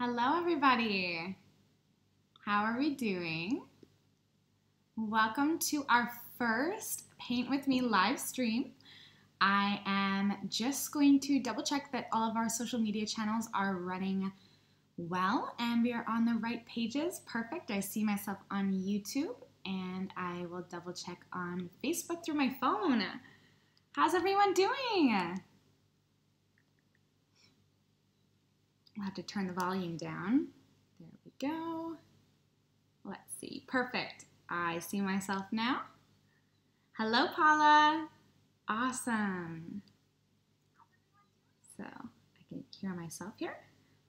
Hello everybody! How are we doing? Welcome to our first Paint With Me live stream. I am just going to double check that all of our social media channels are running well and we are on the right pages. Perfect. I see myself on YouTube and I will double check on Facebook through my phone. How's everyone doing? I'll have to turn the volume down. There we go. Let's see. Perfect. I see myself now. Hello, Paula. Awesome. So I can hear myself here.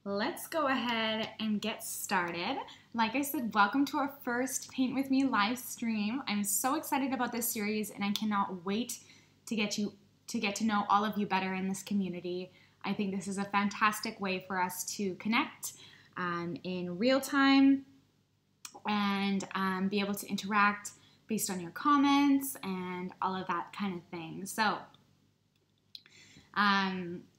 Let's go ahead and get started. Like I said, welcome to our first Paint With Me live stream. I'm so excited about this series and I cannot wait to get to know all of you better in this community. I think this is a fantastic way for us to connect in real time and be able to interact based on your comments and all of that kind of thing. So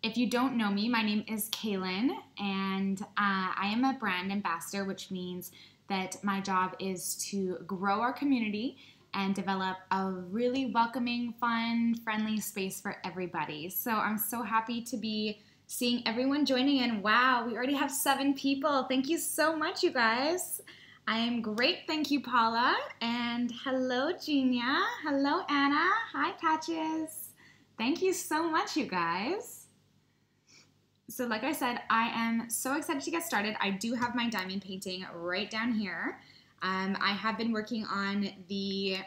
if you don't know me, my name is Kaylin and I am a brand ambassador, which means that my job is to grow our community and develop a really welcoming, fun, friendly space for everybody. So I'm so happy to be seeing everyone joining in. Wow, we already have 7 people. Thank you so much, you guys. I am great, thank you, Paula. And hello, Genia. Hello, Anna. Hi, Patches. Thank you so much, you guys. So like I said, I am so excited to get started. I do have my diamond painting right down here. I have been working on the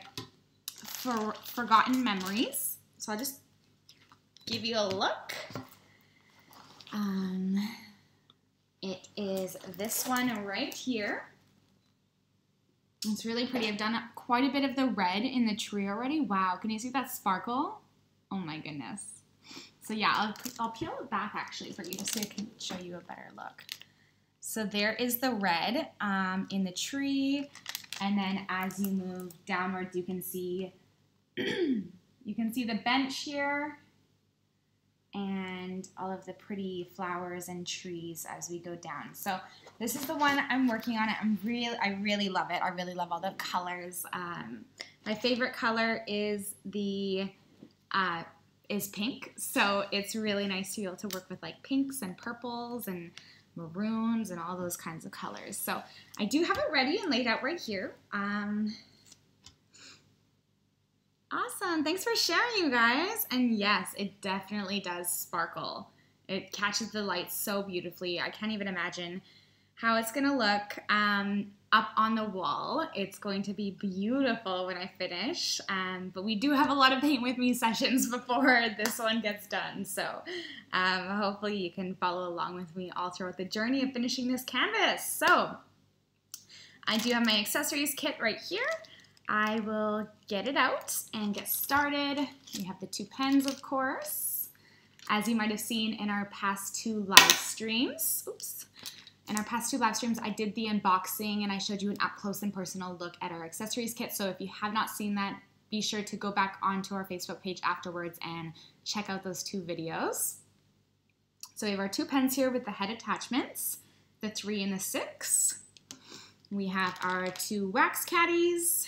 Forgotten Memories. So I'll just give you a look. It is this one right here. It's really pretty. I've done quite a bit of the red in the tree already. Wow, can you see that sparkle? Oh my goodness. So yeah, I'll peel it back actually for you just so I can show you a better look. So there is the red in the tree, and then as you move downwards, you can see the bench here, and all of the pretty flowers and trees as we go down. So this is the one I'm working on. I really love it. I really love all the colors. My favorite color is pink. So it's really nice to be able to work with like pinks and purples and maroons and all those kinds of colors. So I do have it ready and laid out right here. Awesome, thanks for sharing, you guys. And yes, it definitely does sparkle. It catches the light so beautifully. I can't even imagine how it's gonna look up on the wall. It's going to be beautiful when I finish, but we do have a lot of Paint With Me sessions before this one gets done, so hopefully you can follow along with me all throughout the journey of finishing this canvas. So I do have my accessories kit right here. I will get it out and get started. We have the 2 pens, of course, as you might have seen in our past 2 live streams. Oops. In our past 2 live streams, I did the unboxing and I showed you an up-close and personal look at our accessories kit. So if you have not seen that, be sure to go back onto our Facebook page afterwards and check out those 2 videos. So we have our 2 pens here with the head attachments, the 3 and the 6. We have our 2 wax caddies.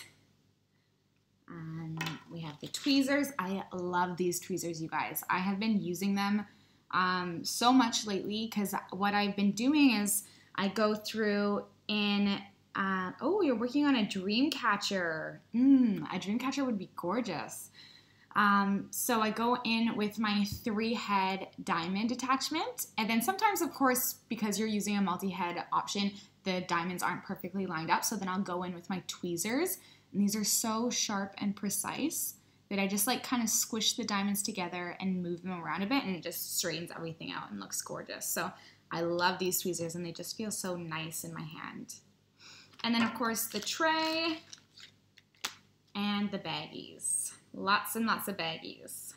We have the tweezers. I love these tweezers, you guys. I have been using them so much lately because what I've been doing is I go through in, oh, you're working on a dream catcher. A dream catcher would be gorgeous. So I go in with my 3-head diamond attachment, and then sometimes, of course, because you're using a multi-head option, the diamonds aren't perfectly lined up, so then I'll go in with my tweezers, and these are so sharp and precise that I just like kind of squish the diamonds together and move them around a bit, and it just straightens everything out and looks gorgeous. So I love these tweezers, and they just feel so nice in my hand. And then, of course, the tray and the baggies. Lots and lots of baggies.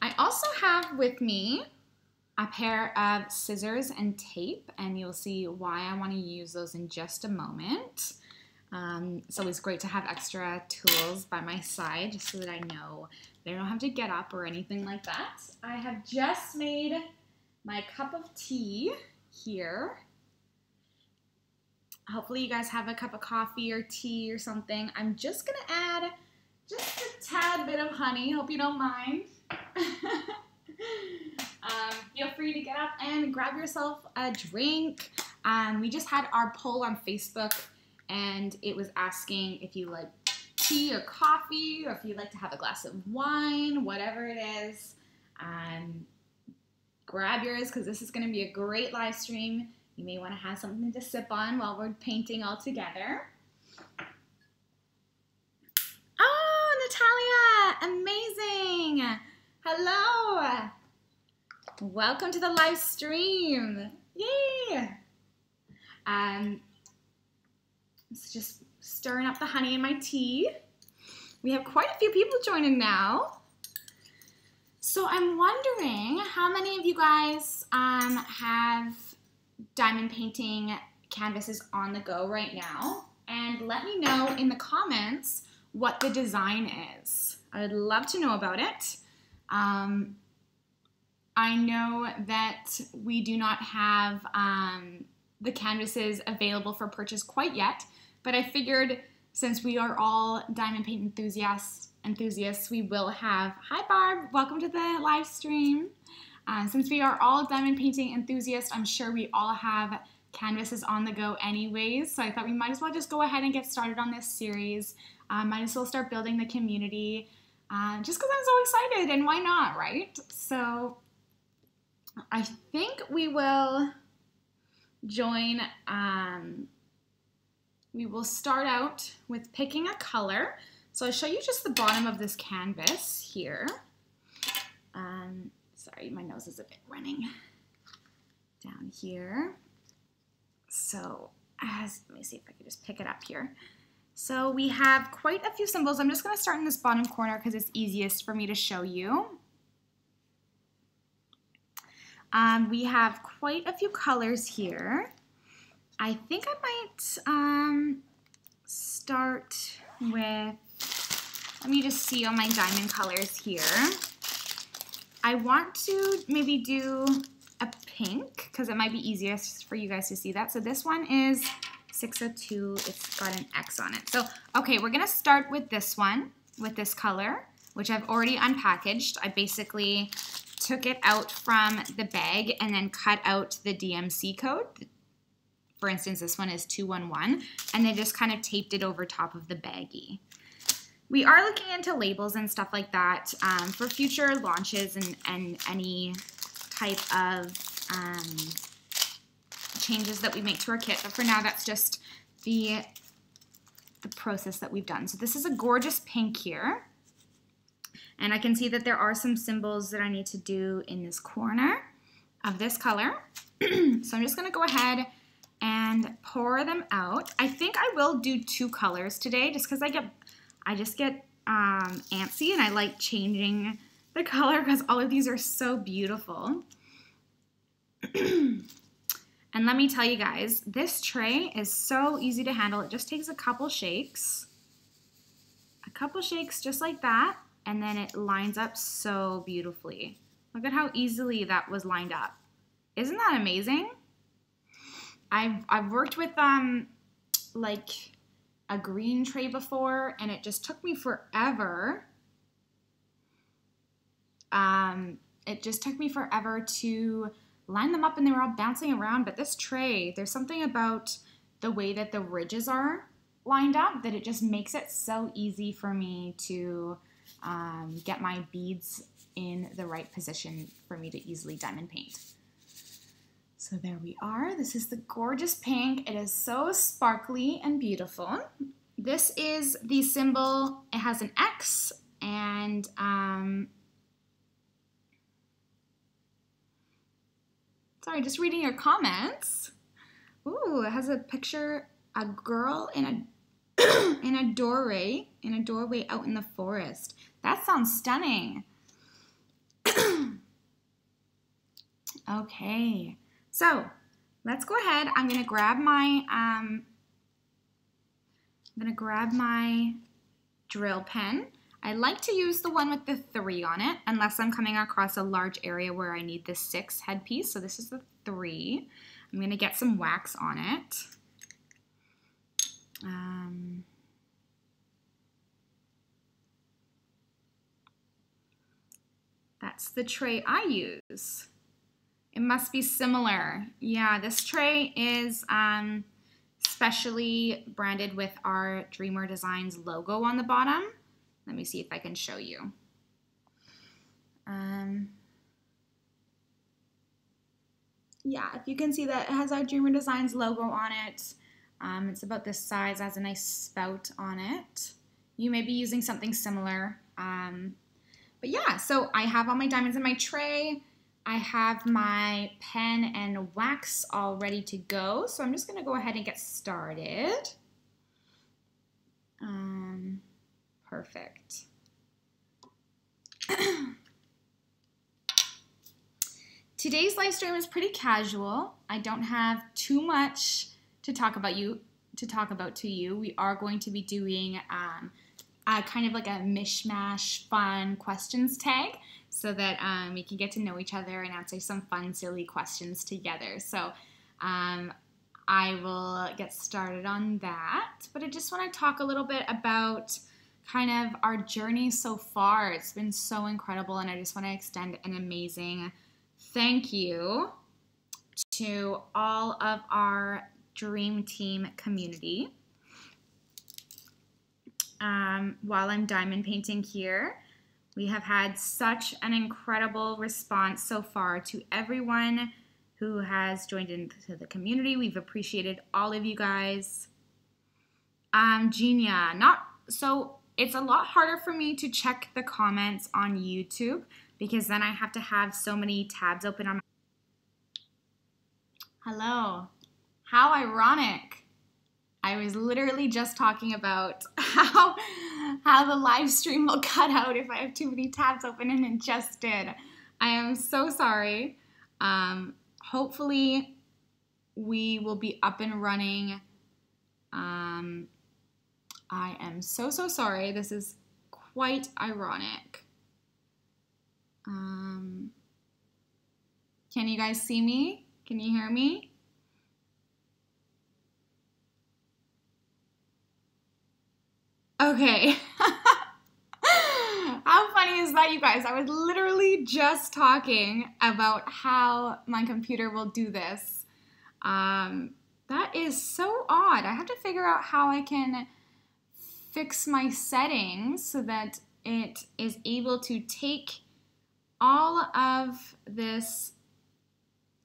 I also have with me a pair of scissors and tape, and you'll see why I want to use those in just a moment. It's always great to have extra tools by my side just so that I know that I don't have to get up or anything like that. I have just made my cup of tea here. Hopefully you guys have a cup of coffee or tea or something. I'm just gonna add just a tad bit of honey. Hope you don't mind. Feel free to get up and grab yourself a drink. We just had our poll on Facebook, and it was asking if you like tea or coffee, or if you like to have a glass of wine, whatever it is. Grab yours, because this is going to be a great live stream. You may want to have something to sip on while we're painting all together. Oh, Natalia, amazing. Hello. Welcome to the live stream. Yay. It's just stirring up the honey in my tea. We have quite a few people joining now. So I'm wondering how many of you guys have diamond painting canvases on the go right now, and let me know in the comments what the design is. I would love to know about it. I know that we do not have the canvases available for purchase quite yet, but I figured since we are all diamond paint enthusiasts, we will have, hi Barb, welcome to the live stream. Since we are all diamond painting enthusiasts, I'm sure we all have canvases on the go anyways, so I thought we might as well just go ahead and get started on this series. Might as well start building the community, just because I'm so excited, and why not, right? So I think we will join, we will start out with picking a color. So I'll show you just the bottom of this canvas here. Sorry, my nose is a bit running down here. So let me see if I can just pick it up here. So we have quite a few symbols. I'm just going to start in this bottom corner because it's easiest for me to show you. We have quite a few colors here. I think I might start with, let me just see all my diamond colors here. I want to maybe do a pink because it might be easiest for you guys to see that. So this one is 602. It's got an X on it. So, okay, we're going to start with this one, with this color, which I've already unpackaged. I basically took it out from the bag and then cut out the DMC code. For instance, this one is 211, and then just kind of taped it over top of the baggie. We are looking into labels and stuff like that for future launches and any type of changes that we make to our kit. But for now, that's just the process that we've done. So this is a gorgeous pink here. And I can see that there are some symbols that I need to do in this corner of this color. So I'm just going to go ahead and pour them out. I think I will do two colors today just because I just get antsy and I like changing the color because all of these are so beautiful. And let me tell you guys, this tray is so easy to handle. It just takes a couple shakes. A couple shakes just like that. And then it lines up so beautifully. Look at how easily that was lined up. Isn't that amazing? I've worked with like a green tray before, and it just took me forever. It just took me forever to line them up, and they were all bouncing around. But this tray, there's something about the way that the ridges are lined up that it just makes it so easy for me to get my beads in the right position for me to easily diamond paint. So there we are. This is the gorgeous pink. It is so sparkly and beautiful. This is the symbol. It has an X and sorry, just reading your comments. Ooh, it has a picture, a girl in a in a doorway out in the forest. That sounds stunning. Okay, so let's go ahead. I'm gonna grab my drill pen. I like to use the one with the 3 on it, unless I'm coming across a large area where I need the 6 headpiece. So this is the 3. I'm going to get some wax on it. That's the tray I use. It must be similar. Yeah, this tray is specially branded with our dreamerdesigns logo on the bottom. Let me see if I can show you. Yeah, if you can see that it has our dreamerdesigns logo on it. It's about this size, has a nice spout on it. You may be using something similar. But yeah, so I have all my diamonds in my tray. I have my pen and wax all ready to go. So I'm just gonna go ahead and get started. Perfect. Today's live stream is pretty casual. I don't have too much to talk about to you. We are going to be doing kind of like a mishmash fun questions tag so that we can get to know each other and answer some fun, silly questions together. So I will get started on that, but I just want to talk a little bit about kind of our journey so far. It's been so incredible, and I just want to extend an amazing thank you to all of our Dream Team community. While I'm diamond painting here, we have had such an incredible response so far to everyone who has joined into the community. We've appreciated all of you guys. Genia, so it's a lot harder for me to check the comments on YouTube because then I have to have so many tabs open on my... Hello. How ironic. I was literally just talking about how the live stream will cut out if I have too many tabs open, and it just did. I am so sorry. Hopefully we will be up and running. I am so sorry. This is quite ironic. Can you guys see me? Can you hear me? Okay. How funny is that, you guys? I was literally just talking about how my computer will do this. That is so odd. I have to figure out how I can fix my settings so that it is able to take all of this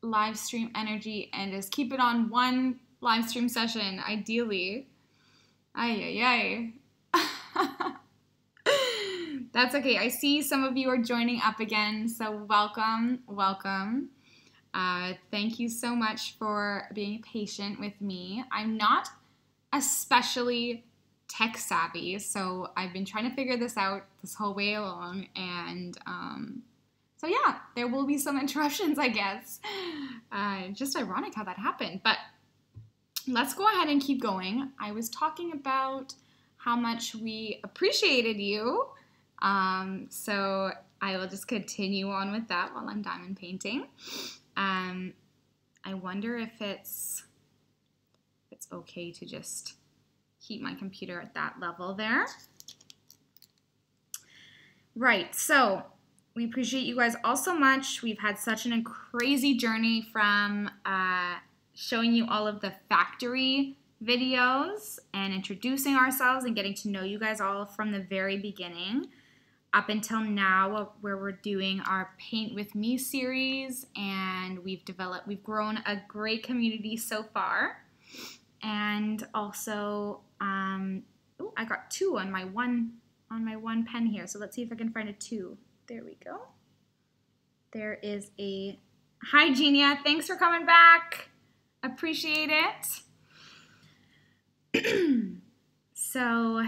live stream energy and just keep it on one live stream session, ideally. Ay. That's okay. I see some of you are joining up again, so welcome. Thank you so much for being patient with me. I'm not especially tech savvy, so I've been trying to figure this out this whole way along, and so yeah, there will be some interruptions, I guess. Just ironic how that happened, but let's go ahead and keep going. I was talking about how much we appreciated you, so I will just continue on with that while I'm diamond painting. I wonder if it's okay to just keep my computer at that level there. Right, so we appreciate you guys all so much. We've had such a crazy journey from showing you all of the factory videos and introducing ourselves and getting to know you guys all from the very beginning up until now, where we're doing our Paint With Me series, and we've grown a great community so far. And also, oh, I got 2 on my one pen here, so let's see if I can find a 2. There we go. There is a... Hi, Genia. Thanks for coming back. Appreciate it. So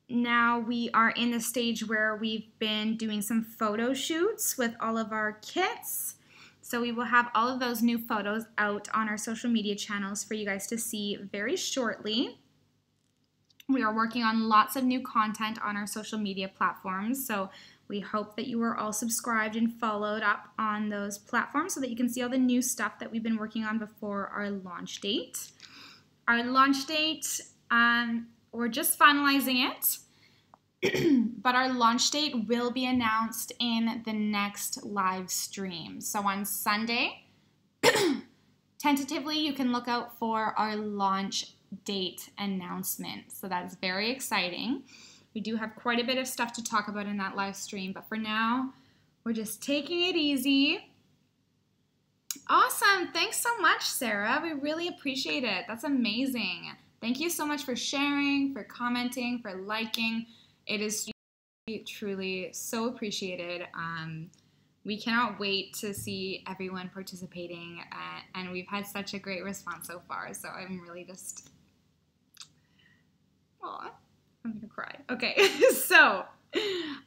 now we are in the stage where we've been doing some photo shoots with all of our kits. So we will have all of those new photos out on our social media channels for you guys to see very shortly. We are working on lots of new content on our social media platforms, so we hope that you are all subscribed and followed up on those platforms so that you can see all the new stuff that we've been working on before our launch date. Our launch date, we're just finalizing it, but our launch date will be announced in the next live stream. So on Sunday, tentatively, you can look out for our launch date announcement. So that's very exciting. We do have quite a bit of stuff to talk about in that live stream, but for now, we're just taking it easy. Awesome. Thanks so much, Sarah. We really appreciate it. That's amazing. Thank you so much for sharing, for commenting, for liking. It is truly so appreciated. We cannot wait to see everyone participating, and we've had such a great response so far, so I'm really just, aw, I'm gonna cry. Okay, so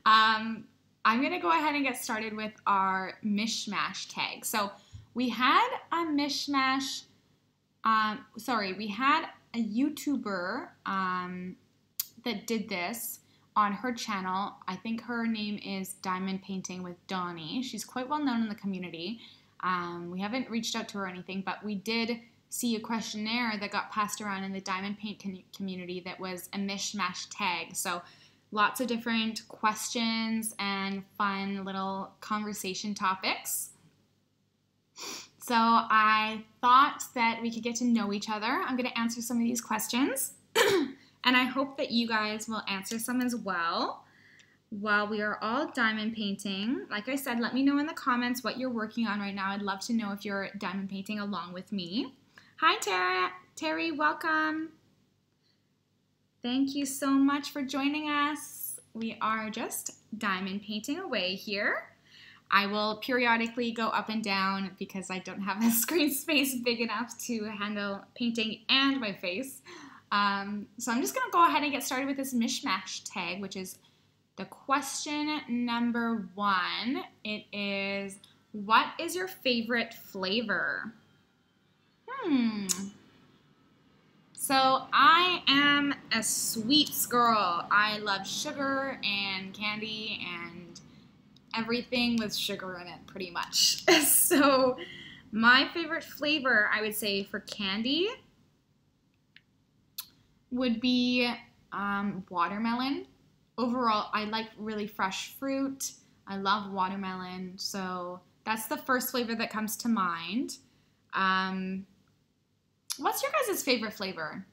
I'm gonna go ahead and get started with our mishmash tag. So we had a mishmash, we had a YouTuber that did this on her channel. I think her name is Diamond Painting with Donnie. She's quite well known in the community. We haven't reached out to her or anything, but we did see a questionnaire that got passed around in the Diamond Paint community that was a mishmash tag. So lots of different questions and fun little conversation topics. So I thought that we could get to know each other. I'm going to answer some of these questions. And I hope that you guys will answer some as well while we are all diamond painting. Like I said, let me know in the comments what you're working on right now. I'd love to know if you're diamond painting along with me. Hi, Terry, welcome. Thank you so much for joining us. We are just diamond painting away here. I will periodically go up and down because I don't have a screen space big enough to handle painting and my face. So I'm just going to go ahead and get started with this mishmash tag, which is the question number 1. It is, what is your favorite flavor? So I am a sweets girl. I love sugar and candy and everything with sugar in it, pretty much. So my favorite flavor, I would say, for candy would be watermelon. Overall, I like really fresh fruit. I love watermelon, so that's the first flavor that comes to mind. What's your guys' favorite flavor?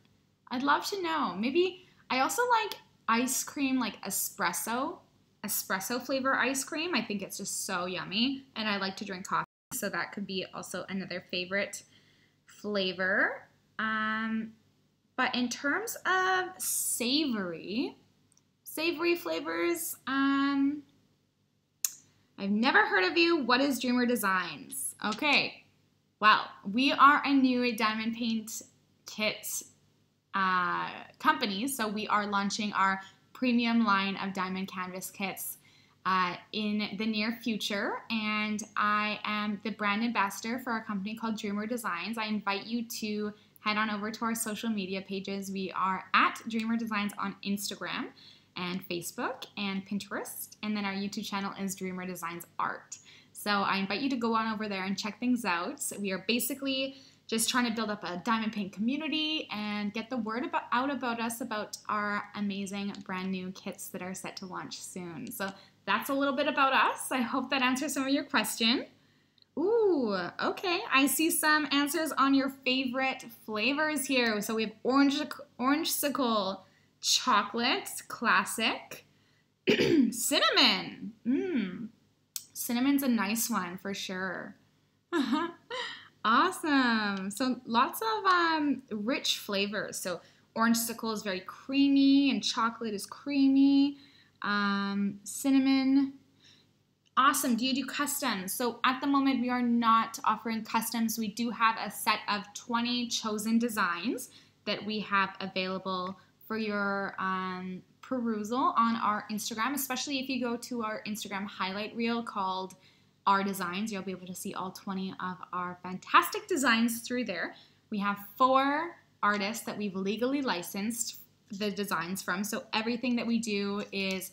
I'd love to know. Maybe I also like ice cream, like espresso flavor ice cream. I think it's just so yummy, and I like to drink coffee, so that could be also another favorite flavor. But in terms of savory flavors, I've never heard of you. What is Dreamer Designs? Okay, well, we are a new diamond paint kit company, so we are launching our premium line of diamond canvas kits in the near future, and I am the brand ambassador for a company called Dreamer Designs. I invite you to head on over to our social media pages. We are at Dreamer Designs on Instagram and Facebook and Pinterest, and then our YouTube channel is Dreamer Designs Art. So I invite you to go on over there and check things out. We are basically just trying to build up a diamond paint community and get the word out about us, about our amazing brand new kits that are set to launch soon. So that's a little bit about us. I hope that answers some of your question. Ooh, okay. I see some answers on your favorite flavors here. So we have orange-sicle, chocolate, classic, cinnamon. Cinnamon's a nice one for sure. Awesome. So lots of rich flavors. So orange-sicle is very creamy and chocolate is creamy. Cinnamon. Awesome. Do you do customs? So at the moment, we are not offering customs. We do have a set of 20 chosen designs that we have available for your perusal on our Instagram, especially if you go to our Instagram highlight reel called Our Designs. You'll be able to see all 20 of our fantastic designs through there. We have 4 artists that we've legally licensed the designs from. So everything that we do is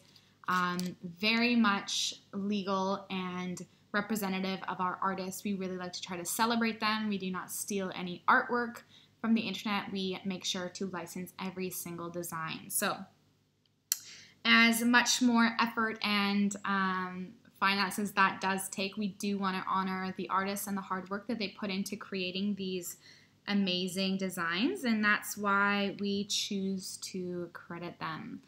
very much legal and representative of our artists. We really like to try to celebrate them. We do not steal any artwork from the internet. We make sure to license every single design. So as much more effort and finances that does take, we do want to honor the artists and the hard work that they put into creating these amazing designs, and that's why we choose to credit them.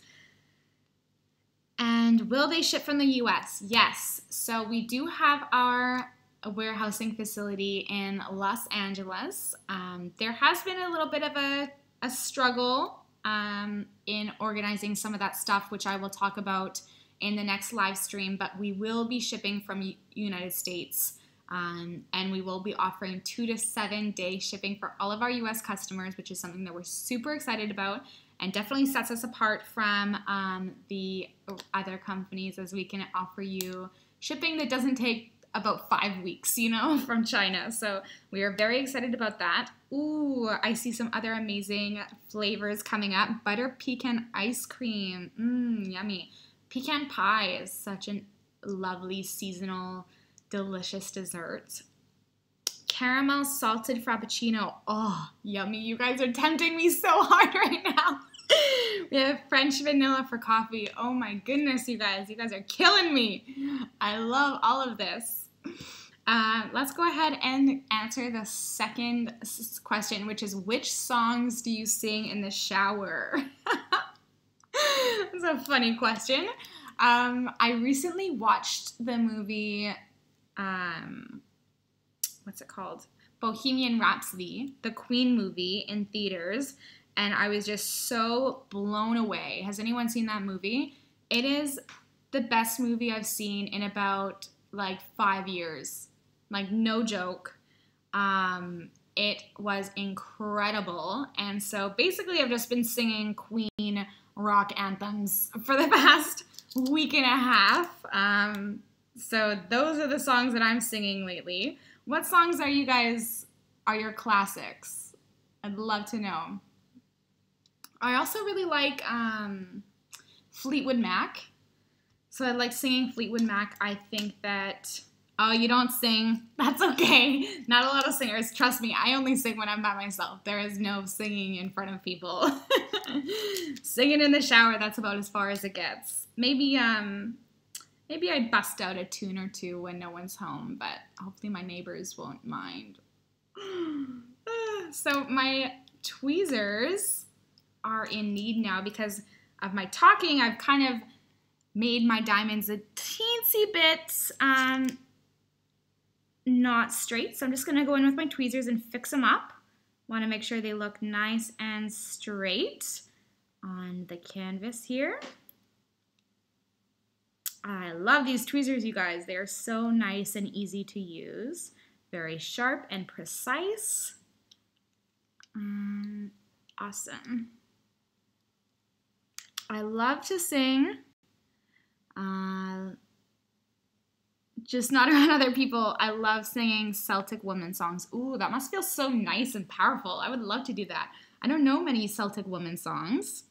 And will they ship from the US? Yes. So we do have our warehousing facility in Los Angeles. There has been a little bit of a struggle in organizing some of that stuff, which I will talk about in the next live stream, but we will be shipping from United States, and we will be offering 2 to 7 day shipping for all of our US customers, which is something that we're super excited about and definitely sets us apart from the other companies, as we can offer you shipping that doesn't take about 5 weeks, you know, from China. So we are very excited about that. Ooh, I see some other amazing flavors coming up. Butter pecan ice cream. Yummy. Pecan pie is such a lovely seasonal, delicious dessert. Caramel salted frappuccino. Oh, yummy. You guys are tempting me so hard right now. We have French vanilla for coffee. Oh my goodness, you guys. You guys are killing me. I love all of this. Let's go ahead and answer the second question, which is, which songs do you sing in the shower? That's a funny question. I recently watched the movie, what's it called? Bohemian Rhapsody, the Queen movie, in theaters, and I was just so blown away. Has anyone seen that movie? It is the best movie I've seen in about like 5 years. Like, no joke. It was incredible. And so basically I've just been singing Queen rock anthems for the past week and a half. So those are the songs that I'm singing lately. What songs are your classics? I'd love to know. I also really like Fleetwood Mac. So I like singing Fleetwood Mac. I think that, oh, you don't sing? That's okay. Not a lot of singers. Trust me, I only sing when I'm by myself. There is no singing in front of people. Singing in the shower, that's about as far as it gets. Maybe I bust out a tune or two when no one's home, but hopefully my neighbors won't mind. So my tweezers are in need now because of my talking. I've kind of made my diamonds a teensy bit not straight, so I'm just gonna go in with my tweezers and fix them up. Want to make sure they look nice and straight on the canvas here. I love these tweezers, you guys. They are so nice and easy to use. Very sharp and precise. Awesome. I love to sing. Just not around other people. I love singing Celtic woman songs. Ooh, that must feel so nice and powerful. I would love to do that. I don't know many Celtic woman songs.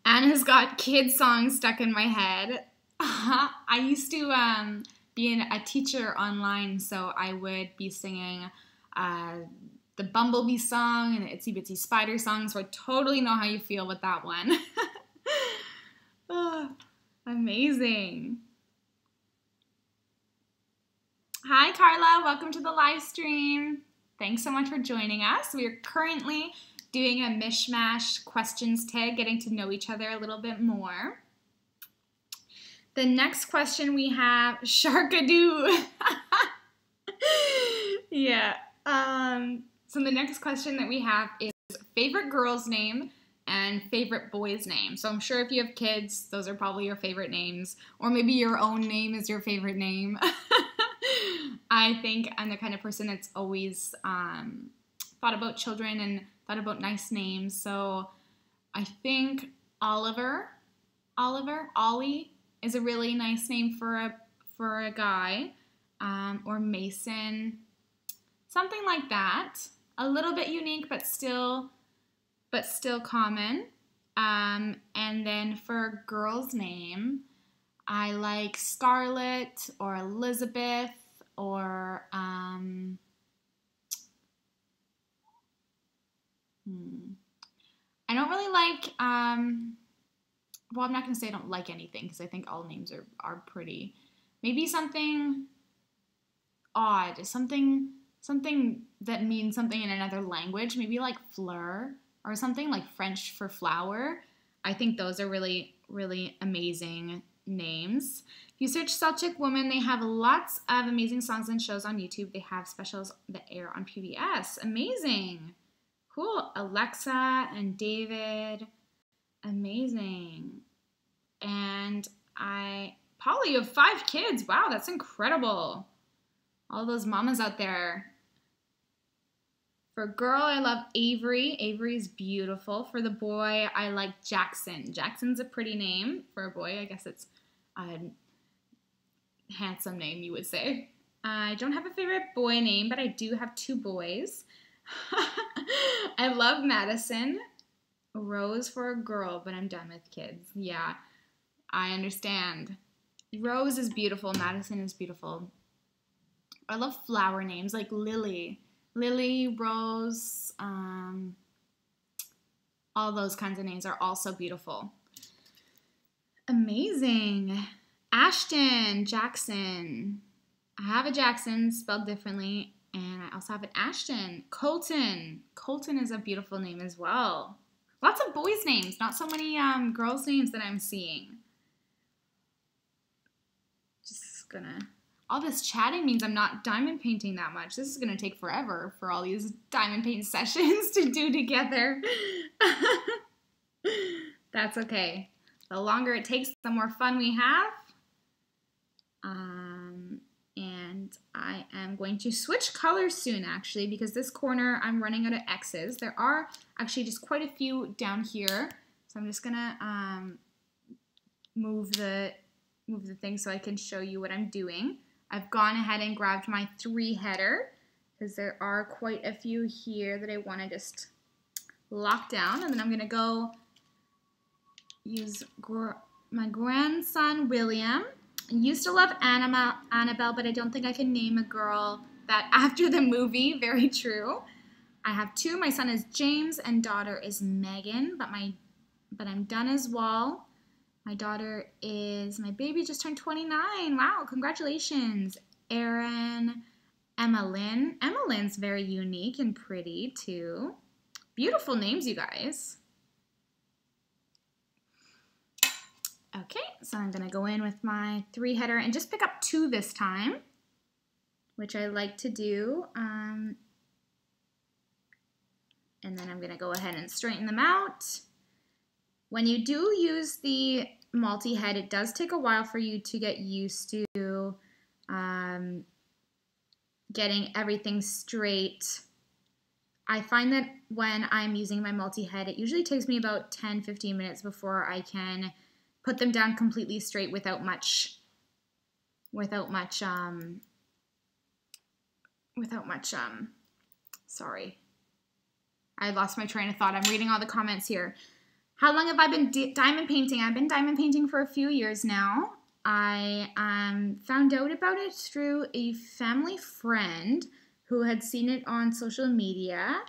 Anna's got kid songs stuck in my head. I used to be a teacher online, so I would be singing the Bumblebee song and the Itsy Bitsy Spider song, so I totally know how you feel with that one. Oh, amazing. Hi, Carla. Welcome to the live stream. Thanks so much for joining us. We are currently doing a mishmash questions tag, getting to know each other a little bit more. The next question we have, Sharkadoo. Yeah. So the next question that we have is favorite girl's name and favorite boy's name. So I'm sure if you have kids, those are probably your favorite names. Or maybe your own name is your favorite name. I think I'm the kind of person that's always thought about children and thought about nice names. So I think Ollie is a really nice name for a guy, or Mason, something like that. A little bit unique, but still but still common. And then for a girl's name, I like Scarlett or Elizabeth or I don't really like well, I'm not going to say I don't like anything because I think all names are pretty. Maybe something odd, something that means something in another language, maybe like fleur or something like French for flower. I think those are really, really amazing names. If you search Celtic Woman, they have lots of amazing songs and shows on YouTube. They have specials that air on PBS. Amazing. Cool. Alexa and David. Amazing. And Polly, you have 5 kids. Wow, that's incredible. All those mamas out there. For girl, I love Avery. Avery is beautiful. For the boy, I like Jackson. Jackson's a pretty name. For a boy, I guess it's a handsome name, you would say. I don't have a favorite boy name, but I do have 2 boys. I love Madison. Rose for a girl, but I'm done with kids. Yeah, I understand. Rose is beautiful. Madison is beautiful. I love flower names like Lily. Lily, Rose, all those kinds of names are also beautiful. Amazing. Ashton, Jackson. I have a Jackson spelled differently, and I also have an Ashton. Colton. Colton is a beautiful name as well. Lots of boys' names, not so many girls' names that I'm seeing. Just gonna... All this chatting means I'm not diamond painting that much. This is going to take forever for all these diamond paint sessions to do together. That's okay. The longer it takes, the more fun we have. And I am going to switch colors soon, actually, because this corner I'm running out of X's. There are actually just quite a few down here. So I'm just going to move the thing so I can show you what I'm doing. I've gone ahead and grabbed my 3-header because there are quite a few here that I want to just lock down. And then I'm going to go use my grandson, William. I used to love Annabelle, but I don't think I can name a girl that after the movie. Very true. I have 2. My son is James and daughter is Megan, but I'm done as well. My baby just turned 29. Wow, congratulations. Erin, Emma Lynn. Emma Lynn's very unique and pretty too. Beautiful names, you guys. Okay, so I'm gonna go in with my 3-header and just pick up 2 this time, which I like to do. And then I'm gonna go ahead and straighten them out. When you do use the multi-head, it does take a while for you to get used to getting everything straight. I find that when I'm using my multi-head, it usually takes me about 10-15 minutes before I can put them down completely straight without much sorry. I lost my train of thought. I'm reading all the comments here. How long have I been diamond painting? I've been diamond painting for a few years now. I found out about it through a family friend who had seen it on social media.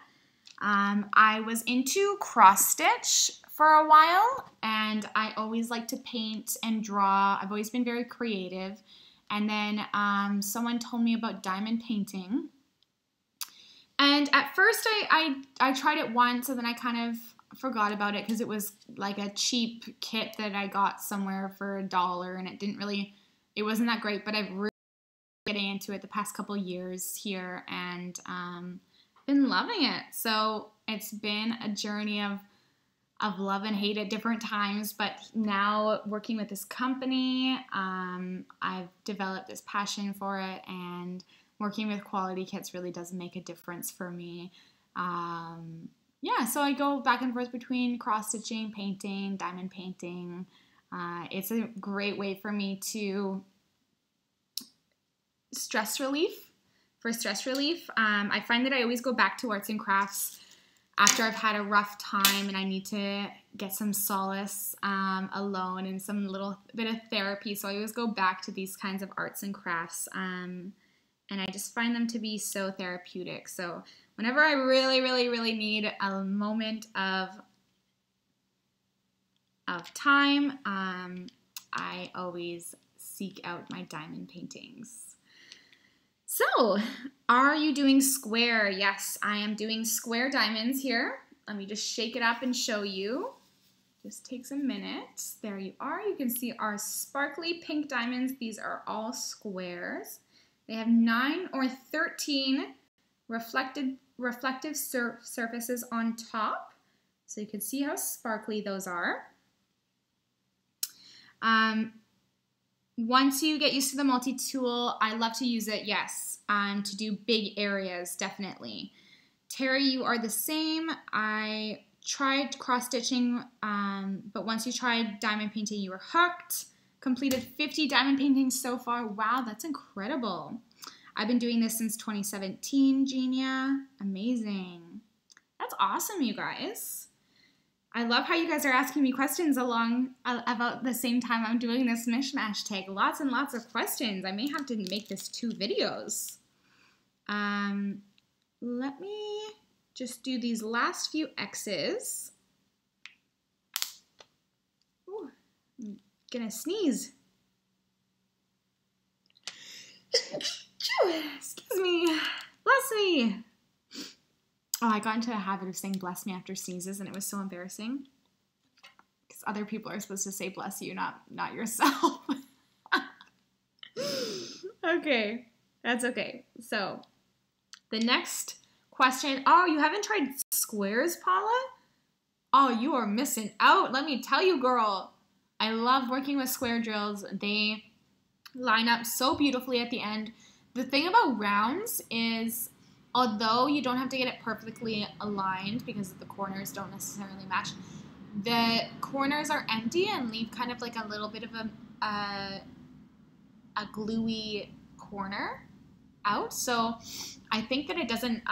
I was into cross stitch for a while, and I always like to paint and draw. I've always been very creative. And then someone told me about diamond painting. And at first I tried it once, and then I kind of forgot about it because it was like a cheap kit that I got somewhere for $1, and it wasn't that great, but I've really been getting into it the past couple years here, and been loving it. So it's been a journey of love and hate at different times, but now working with this company, I've developed this passion for it, and working with quality kits really does make a difference for me. Yeah, so I go back and forth between cross-stitching, painting, diamond painting. It's a great way for me to stress relief. I find that I always go back to arts and crafts after I've had a rough time and I need to get some solace alone and some little bit of therapy. So I always go back to these kinds of arts and crafts, and I just find them to be so therapeutic. So whenever I really, really, really need a moment of time, I always seek out my diamond paintings. So, are you doing square? Yes, I am doing square diamonds here. Let me just shake it up and show you. Just takes a minute. There you are. You can see our sparkly pink diamonds. These are all squares. They have 9 or 13 reflective surfaces on top. So you can see how sparkly those are. Once you get used to the multi-tool, I love to use it, yes, to do big areas, definitely. Terry, you are the same. I tried cross-stitching, but once you tried diamond painting, you were hooked. Completed 50 diamond paintings so far. Wow, that's incredible. I've been doing this since 2017, Genia. Amazing. That's awesome, you guys. I love how you guys are asking me questions along about the same time I'm doing this mishmash tag. Lots and lots of questions. I may have to make this 2 videos. Let me just do these last few X's. Ooh, I'm gonna sneeze. Excuse me. Bless me. Oh, I got into a habit of saying bless me after sneezes, and it was so embarrassing. Because other people are supposed to say bless you, not yourself. Okay, that's okay. So, the next question. Oh, you haven't tried squares, Paula? Oh, you are missing out. Let me tell you, girl. I love working with square drills. They line up so beautifully at the end. The thing about rounds is, although you don't have to get it perfectly aligned because the corners don't necessarily match, the corners are empty and leave kind of like a little bit of a gluey corner out. So I think that it doesn't,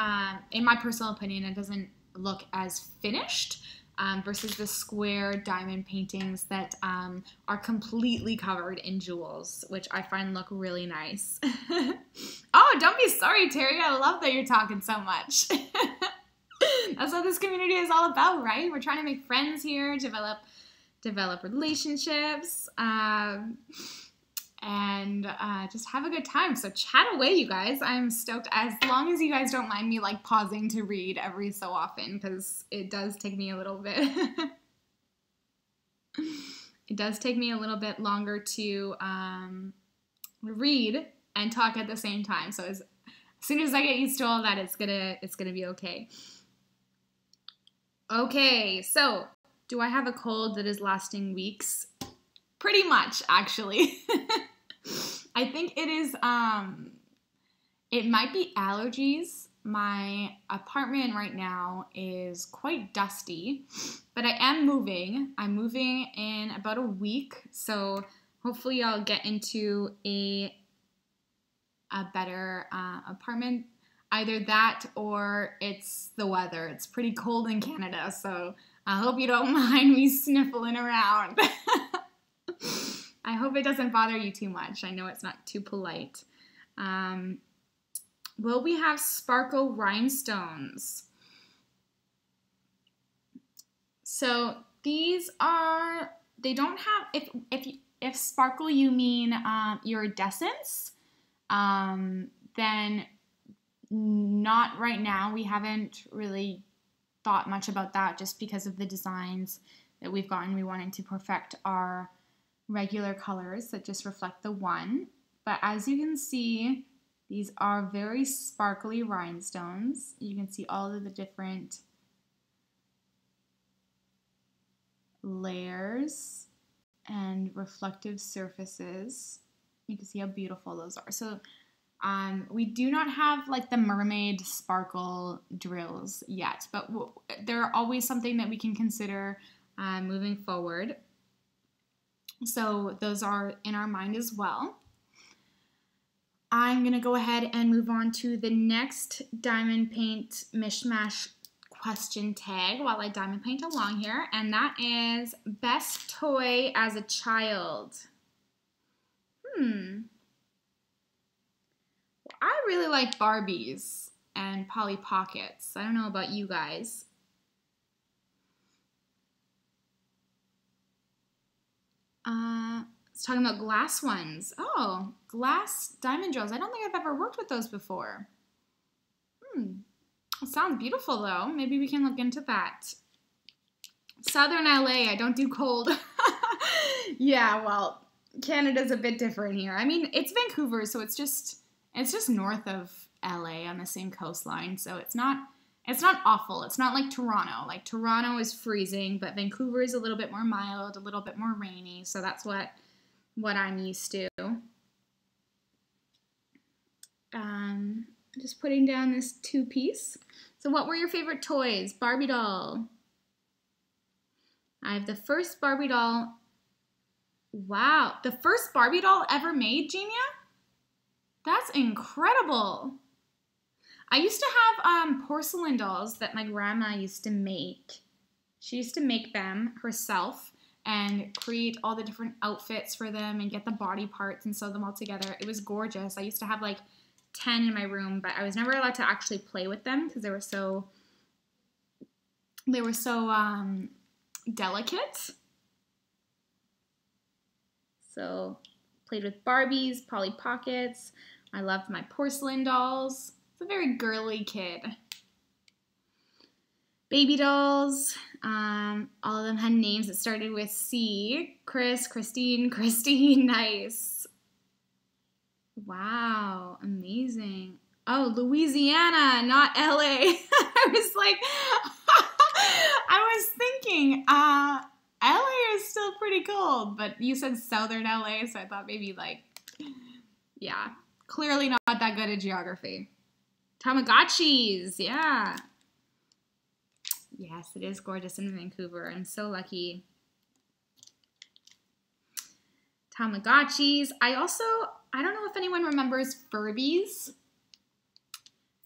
in my personal opinion, it doesn't look as finished versus the square diamond paintings that are completely covered in jewels, which I find look really nice. Oh, don't be sorry, Terry. I love that you're talking so much. That's what this community is all about, right? We're trying to make friends here, develop relationships, and just have a good time. So chat away, you guys. I'm stoked, as long as you guys don't mind me like pausing to read every so often, because it does take me a little bit. It does take me a little bit longer to read and talk at the same time. So as soon as I get used to all that, it's gonna be okay. Okay, so do I have a cold that is lasting weeks? Pretty much, actually. I think it is, it might be allergies. My apartment right now is quite dusty, but I am moving. I'm moving in about a week, so hopefully I'll get into a better apartment. Either that or it's the weather. It's pretty cold in Canada, so I hope you don't mind me sniffling around. I hope it doesn't bother you too much. I know it's not too polite. Will we have sparkle rhinestones? So these are, they don't have, if sparkle you mean iridescence, then not right now. We haven't really thought much about that just because of the designs that we've gotten. We wanted to perfect our regular colors that just reflect the one. But as you can see, these are very sparkly rhinestones. You can see all of the different layers and reflective surfaces. You can see how beautiful those are. So we do not have like the mermaid sparkle drills yet, but they're always something that we can consider moving forward. So those are in our mind as well. I'm going to go ahead and move on to the next diamond paint mishmash question tag while I diamond paint along here, and that is best toy as a child. I really like Barbies and Polly Pockets. I don't know about you guys. It's talking about glass ones. Oh, glass diamond drills. I don't think I've ever worked with those before. It sounds beautiful though. Maybe we can look into that. Southern LA, I don't do cold. Yeah, well, Canada's a bit different here. I mean, it's Vancouver, so it's just north of LA on the same coastline, so it's not awful. It's not like Toronto. Like Toronto is freezing, but Vancouver is a little bit more mild, a little bit more rainy, so that's what I'm used to. Just putting down this 2-piece. So what were your favorite toys? Barbie doll. I have the first Barbie doll. Wow, the first Barbie doll ever made, Genia? That's incredible. I used to have porcelain dolls that my grandma used to make. She used to make them herself and create all the different outfits for them and get the body parts and sew them all together. It was gorgeous. I used to have like 10 in my room, but I was never allowed to actually play with them because they were so delicate. So played with Barbies, Polly Pockets. I loved my porcelain dolls. It's a very girly kid. Baby dolls. All of them had names that started with C. Chris, Christine, Christine. Nice. Wow, amazing. Oh, Louisiana, not LA. I was like, I was thinking, LA is still pretty cold, but you said southern LA, so I thought maybe like, yeah, clearly not that good at geography. Tamagotchis, yeah. Yes, it is gorgeous in Vancouver. I'm so lucky. Tamagotchis. I don't know if anyone remembers Furbies.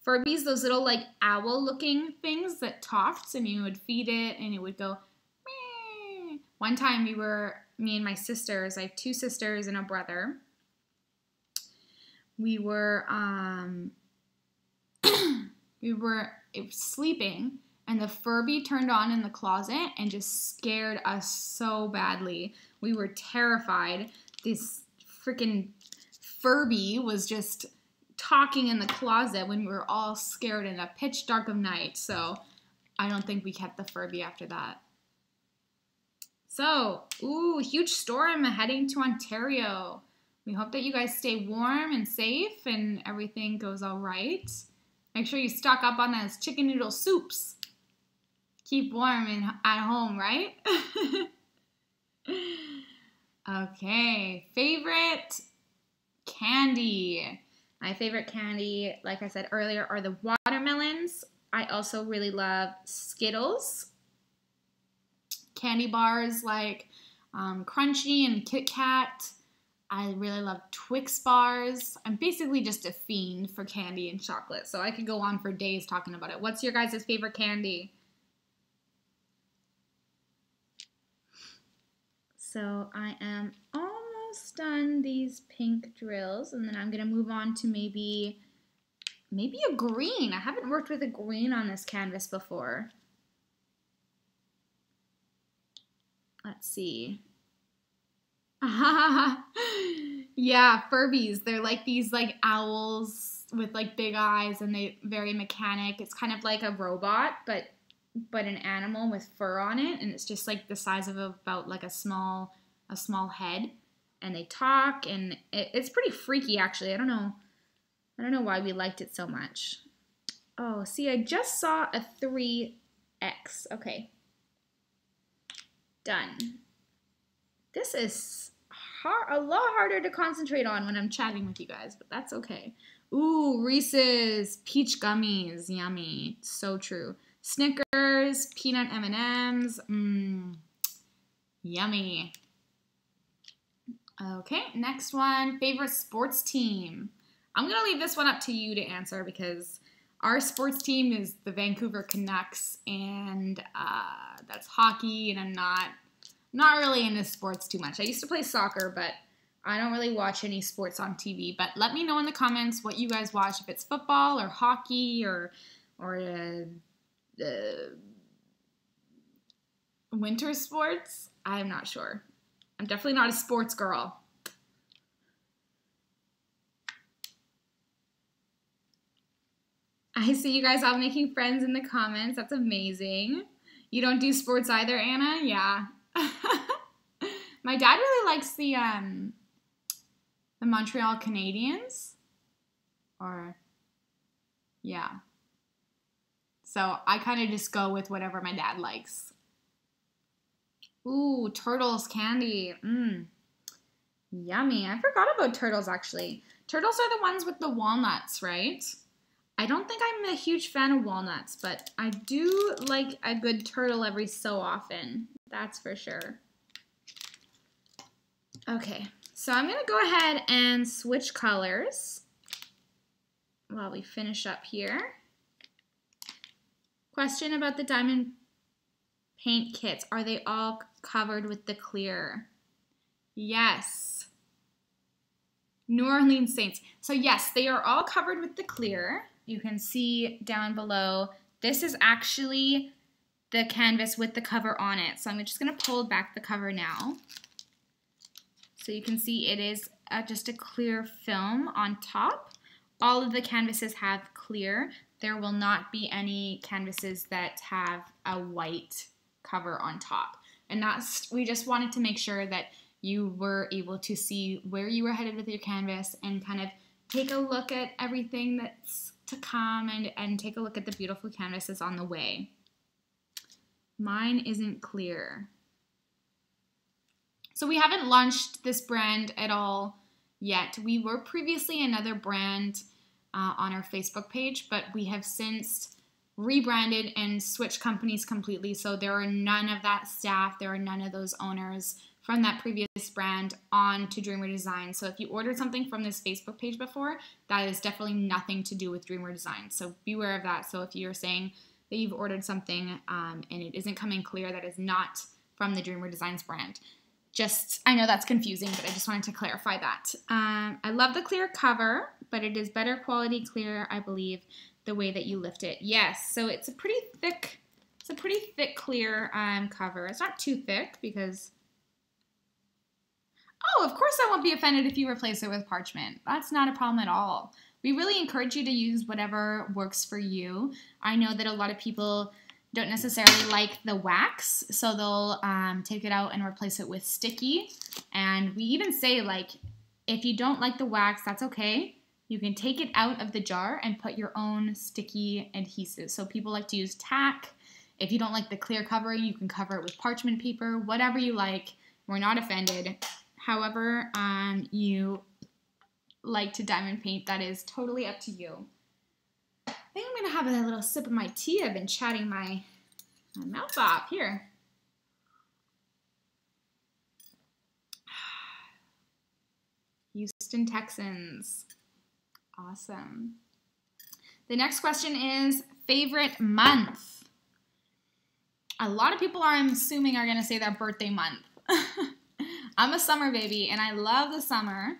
Furbies, those little like owl looking things that talked, and you would feed it and it would go meh. One time me and my sisters, I have 2 sisters and a brother. We were sleeping and the Furby turned on in the closet and just scared us so badly. We were terrified. This freaking Furby was just talking in the closet when we were all scared in the pitch dark of night. So I don't think we kept the Furby after that. So, ooh, huge storm heading to Ontario. We hope that you guys stay warm and safe and everything goes all right. Make sure you stock up on those chicken noodle soups. Keep warm and at home, right? Okay, favorite candy. My favorite candy, like I said earlier, are the watermelons. I also really love Skittles. Candy bars like Crunchy and Kit Kat. I really love Twix bars. I'm basically just a fiend for candy and chocolate, so I could go on for days talking about it. What's your guys' favorite candy? So I am almost done these pink drills, and then I'm gonna move on to maybe a green. I haven't worked with a green on this canvas before. Let's see. Yeah, Furbies. They're like these like owls with like big eyes, and they very mechanic. It's kind of like a robot, but an animal with fur on it, and it's just like the size of about like a small head, and they talk, and it's pretty freaky actually. I don't know why we liked it so much. Oh, see, I just saw a 3X. Okay. Done. This is a lot harder to concentrate on when I'm chatting with you guys, but that's okay. Ooh, Reese's peach gummies. Yummy. So true. Snickers, peanut M&Ms. Yummy. Okay, next one. Favorite sports team. I'm going to leave this one up to you to answer because Our sports team is the Vancouver Canucks, and that's hockey, and I'm not really into sports too much. I used to play soccer, but I don't really watch any sports on TV. But let me know in the comments what you guys watch, if it's football or hockey or winter sports. I'm not sure. I'm definitely not a sports girl. I see you guys all making friends in the comments. That's amazing. You don't do sports either, Anna? Yeah. My dad really likes the Montreal Canadiens. Or, yeah. So I kind of just go with whatever my dad likes. Ooh, Turtles candy. Yummy. I forgot about Turtles, actually. Turtles are the ones with the walnuts, right? I don't think I'm a huge fan of walnuts, but I do like a good turtle every so often. That's for sure. Okay, so I'm going to go ahead and switch colors while we finish up here. Question about the diamond paint kits. Are they all covered with the clear? Yes. New Orleans Saints. So yes, they are all covered with the clear. You can see down below, this is actually the canvas with the cover on it. So I'm just going to pull back the cover now. So you can see it is just a clear film on top. All of the canvases have clear. There will not be any canvases that have a white cover on top. And we just wanted to make sure that you were able to see where you were headed with your canvas and kind of take a look at everything that's to come and take a look at the beautiful canvases on the way. Mine isn't clear. So we haven't launched this brand at all yet. We were previously another brand on our Facebook page, but we have since rebranded and switched companies completely. So there are none of that staff, there are none of those owners from that previous brand on to Dreamer Designs. So if you ordered something from this Facebook page before, that is definitely nothing to do with Dreamer Designs. So beware of that. So if you're saying that you've ordered something and it isn't coming clear, that is not from the Dreamer Designs brand. I know that's confusing, but I just wanted to clarify that. I love the clear cover, but it is better quality clear, I believe, the way that you lift it. Yes, so it's a pretty thick clear cover. It's not too thick because... Oh, of course I won't be offended if you replace it with parchment. That's not a problem at all. We really encourage you to use whatever works for you. I know that a lot of people don't necessarily like the wax, so they'll take it out and replace it with sticky. And we even say, like, if you don't like the wax, that's okay. You can take it out of the jar and put your own sticky adhesive. So people like to use tack. If you don't like the clear covering, you can cover it with parchment paper, whatever you like. We're not offended. However you like to diamond paint, that is totally up to you. I think I'm going to have a little sip of my tea. I've been chatting my mouth off here. Houston Texans. Awesome. The next question is favorite month. A lot of people I'm assuming are going to say their birthday month. I'm a summer baby, and I love the summer.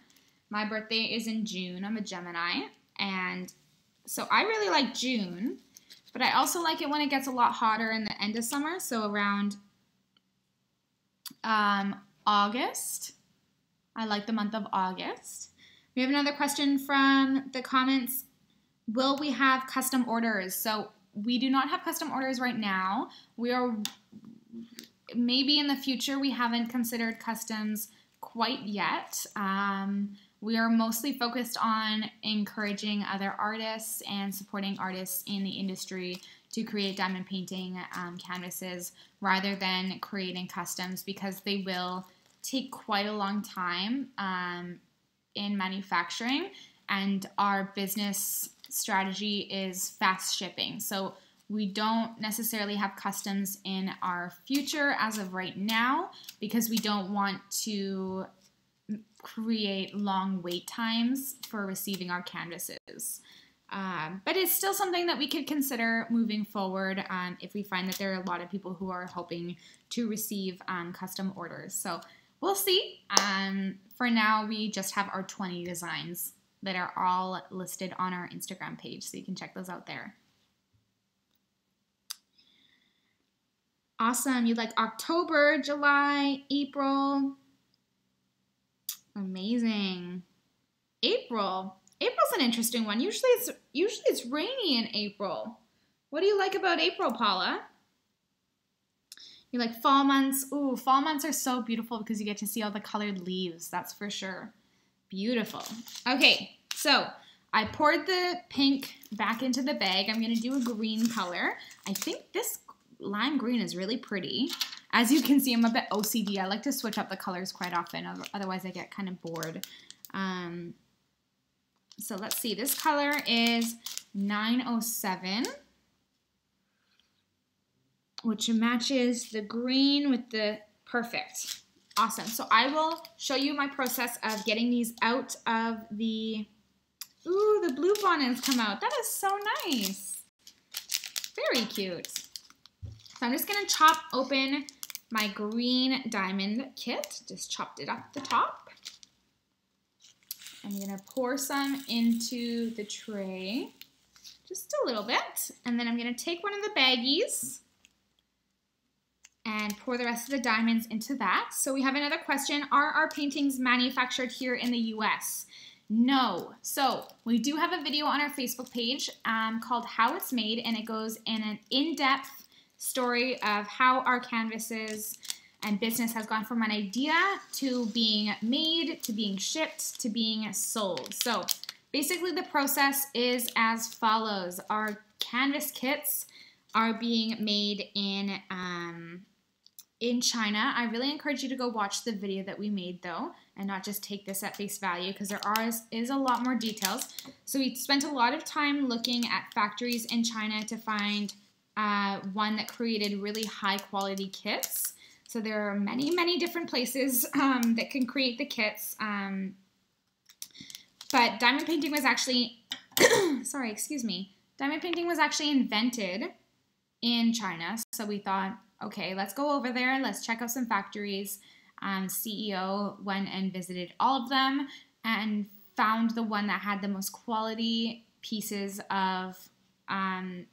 My birthday is in June. I'm a Gemini, and so I really like June, but I also like it when it gets a lot hotter in the end of summer, so around August. I like the month of August. We have another question from the comments. Will we have custom orders? So we do not have custom orders right now. We are... Maybe in the future, we haven't considered customs quite yet. We are mostly focused on encouraging other artists and supporting artists in the industry to create diamond painting canvases rather than creating customs, because they will take quite a long time in manufacturing, and our business strategy is fast shipping. So we don't necessarily have customs in our future as of right now because we don't want to create long wait times for receiving our canvases. But it's still something that we could consider moving forward if we find that there are a lot of people who are hoping to receive custom orders. So we'll see. For now, we just have our 20 designs that are all listed on our Instagram page, so you can check those out there. Awesome. You like October, July, April. Amazing. April. April's an interesting one. Usually it's rainy in April. What do you like about April, Paula? You like fall months? Ooh, fall months are so beautiful because you get to see all the colored leaves. That's for sure. Beautiful. Okay, so I poured the pink back into the bag. I'm going to do a green color. I think this lime green is really pretty. As you can see, I'm a bit OCD. I like to switch up the colors quite often. Otherwise, I get kind of bored. So let's see. This color is 907, which matches the green with the perfect. Awesome. So I will show you my process of getting these out of the, ooh, the blue bonnets come out. That is so nice. Very cute. So I'm just going to chop open my green diamond kit. Just chopped it up the top. I'm going to pour some into the tray, just a little bit, and then I'm going to take one of the baggies and pour the rest of the diamonds into that. So we have another question. Are our paintings manufactured here in the US? No. So we do have a video on our Facebook page called How It's Made, and it goes in an in-depth story of how our canvases and business has gone from an idea to being made, to being shipped, to being sold. So basically the process is as follows. Our canvas kits are being made in China. I really encourage you to go watch the video that we made though, and not just take this at face value, because there is a lot more details. So we spent a lot of time looking at factories in China to find one that created really high quality kits. So there are many, many different places that can create the kits. But diamond painting was actually, sorry, excuse me. Diamond painting was actually invented in China. So we thought, okay, let's go over there. Let's check out some factories. CEO went and visited all of them and found the one that had the most quality pieces of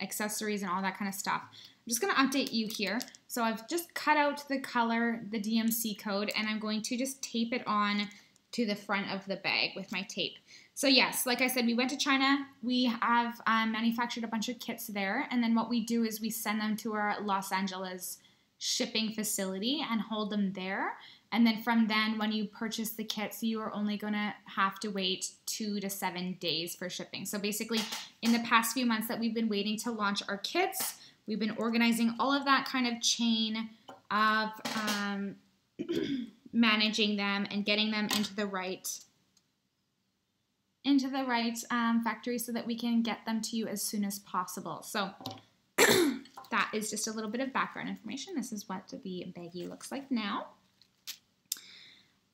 accessories and all that kind of stuff. I'm just going to update you here. So I've just cut out the color, the DMC code, and I'm going to just tape it on to the front of the bag with my tape. So yes, like I said, we went to China. We have manufactured a bunch of kits there, and then what we do is we send them to our Los Angeles shipping facility and hold them there. And then from then, when you purchase the kits, you are only going to have to wait 2 to 7 days for shipping. So basically, in the past few months that we've been waiting to launch our kits, we've been organizing all of that kind of chain of managing them and getting them into the right factory so that we can get them to you as soon as possible. So that is just a little bit of background information. This is what the baggie looks like now.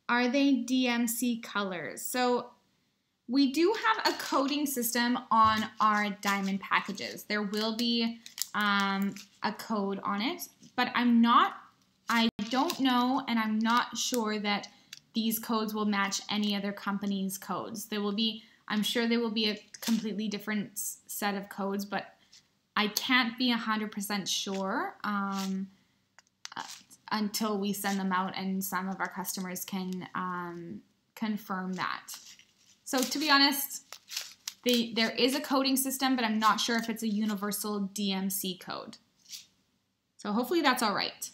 Are they DMC colors? So we do have a coding system on our diamond packages. There will be a code on it, but I don't know, and I'm not sure that these codes will match any other company's codes. I'm sure there will be a completely different set of codes, but I can't be 100% sure until we send them out and some of our customers can confirm that. So to be honest, there is a coding system, but I'm not sure if it's a universal DMC code. So hopefully that's all right.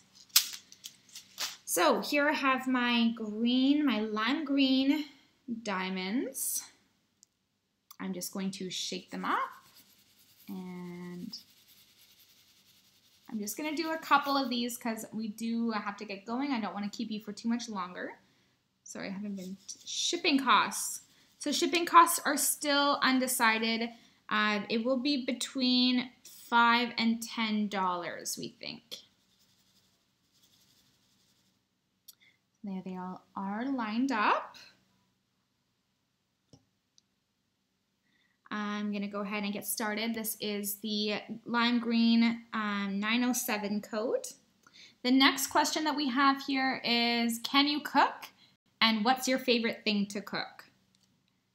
So here I have my lime green diamonds. I'm just going to shake them up, and I'm just going to do a couple of these because we do have to get going. I don't want to keep you for too much longer. Sorry, I haven't been shipping costs. So shipping costs are still undecided. It will be between $5 and $10, we think. There they all are lined up. I'm going to go ahead and get started. This is the lime green 907 code. The next question that we have here is, can you cook? And what's your favorite thing to cook?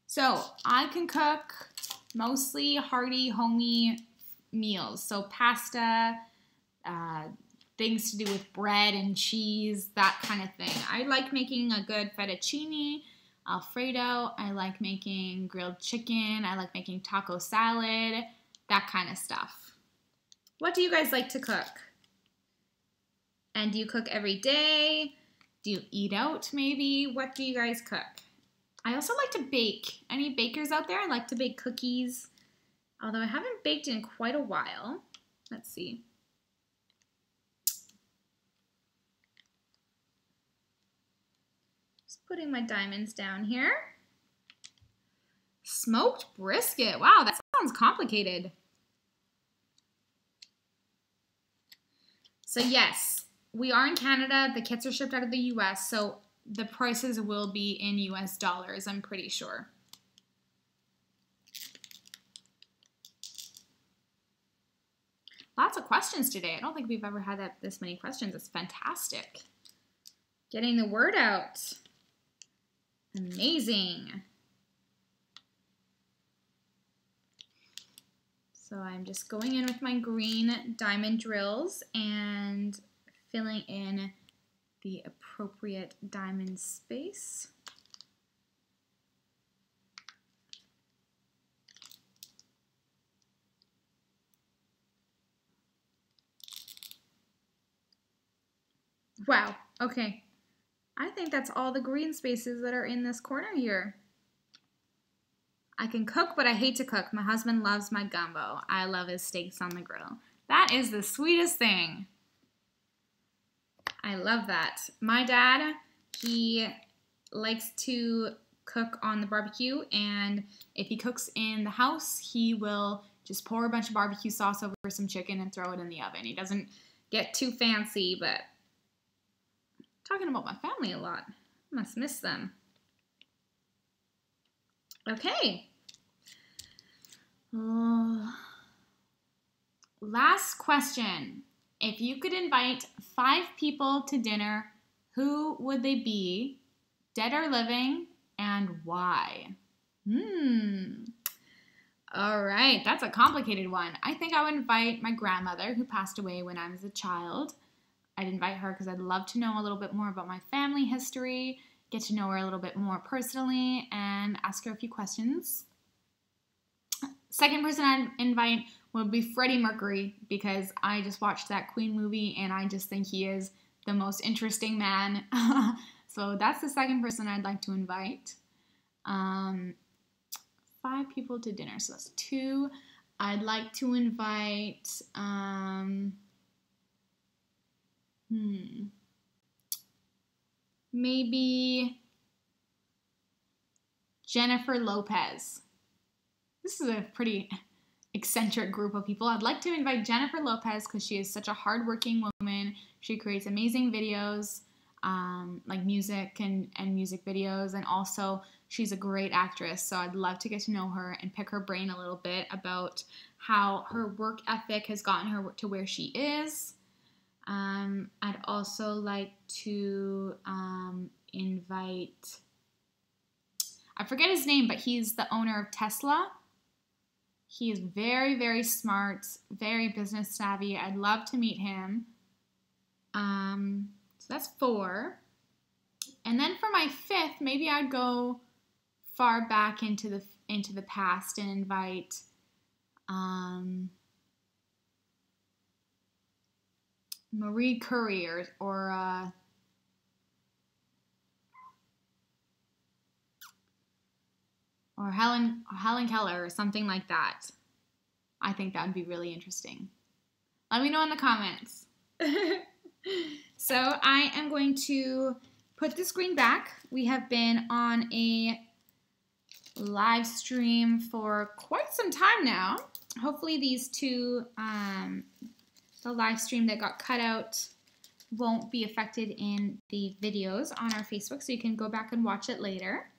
So I can cook mostly hearty, homey meals. So pasta, things to do with bread and cheese, that kind of thing. I like making a good fettuccine Alfredo. I like making grilled chicken. I like making taco salad, that kind of stuff. What do you guys like to cook? And do you cook every day? Do you eat out maybe? What do you guys cook? I also like to bake. Any bakers out there? I like to bake cookies, although I haven't baked in quite a while. Let's see. Putting my diamonds down here. Smoked brisket. Wow, that sounds complicated. So yes, we are in Canada. The kits are shipped out of the US, so the prices will be in US dollars, I'm pretty sure. Lots of questions today. I don't think we've ever had this many questions. It's fantastic. Getting the word out. Amazing. So I'm just going in with my green diamond drills and filling in the appropriate diamond space. Wow, okay. I think that's all the green spaces that are in this corner here. I can cook, but I hate to cook. My husband loves my gumbo. I love his steaks on the grill. That is the sweetest thing. I love that. My dad, he likes to cook on the barbecue, and if he cooks in the house, he will just pour a bunch of barbecue sauce over some chicken and throw it in the oven. He doesn't get too fancy, but talking about my family a lot. Must miss them. Okay. Last question. If you could invite 5 people to dinner, who would they be, dead or living, and why? All right, that's a complicated one. I think I would invite my grandmother, who passed away when I was a child. I'd invite her because I'd love to know a little bit more about my family history, get to know her a little bit more personally, and ask her a few questions. Second person I'd invite would be Freddie Mercury, because I just watched that Queen movie and I just think he is the most interesting man. So that's the second person I'd like to invite. 5 people to dinner, so that's 2. I'd like to invite... maybe Jennifer Lopez. This is a pretty eccentric group of people. I'd like to invite Jennifer Lopez because she is such a hardworking woman. She creates amazing videos, like music and music videos, and also she's a great actress. So I'd love to get to know her and pick her brain a little bit about how her work ethic has gotten her to where she is. I'd also like to invite, I forget his name, but he's the owner of Tesla. He is very, very smart, very business savvy. I'd love to meet him. So that's 4. And then for my 5th, maybe I'd go far back into the past and invite Marie Curie or Helen Keller or something like that. I think that would be really interesting. Let me know in the comments. So I am going to put the screen back. We have been on a live stream for quite some time now. Hopefully these 2, the live stream that got cut out won't be affected in the videos on our Facebook, so you can go back and watch it later.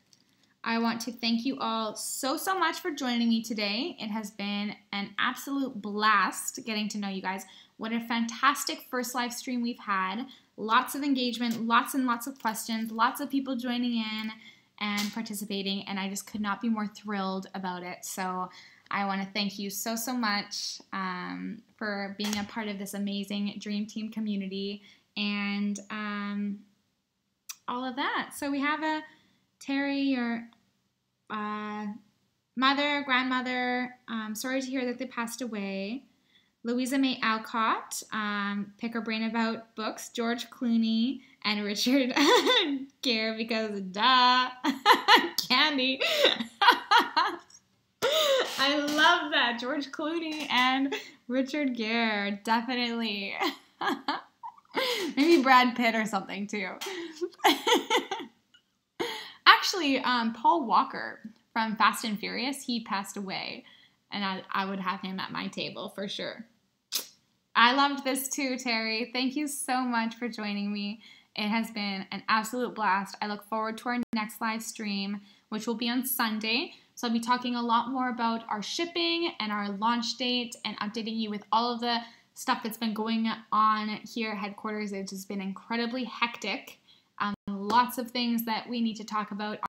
I want to thank you all so much for joining me today. It has been an absolute blast getting to know you guys. What a fantastic first live stream we've had. Lots of engagement, lots and lots of questions, lots of people joining in and participating, and I just could not be more thrilled about it. So I want to thank you so much for being a part of this amazing Dream Team community and all of that. So we have a Terry, your mother, grandmother, sorry to hear that they passed away. Louisa May Alcott, pick her brain about books. George Clooney and Richard Gere, because duh, Candy. I love that, George Clooney and Richard Gere, definitely. Maybe Brad Pitt or something too. Actually, Paul Walker from Fast and Furious, he passed away, and I would have him at my table for sure. I loved this too, Terry. Thank you so much for joining me. It has been an absolute blast. I look forward to our next live stream, which will be on Sunday. So I'll be talking a lot more about our shipping and our launch date and updating you with all of the stuff that's been going on here at headquarters. It's just been incredibly hectic. Lots of things that we need to talk about.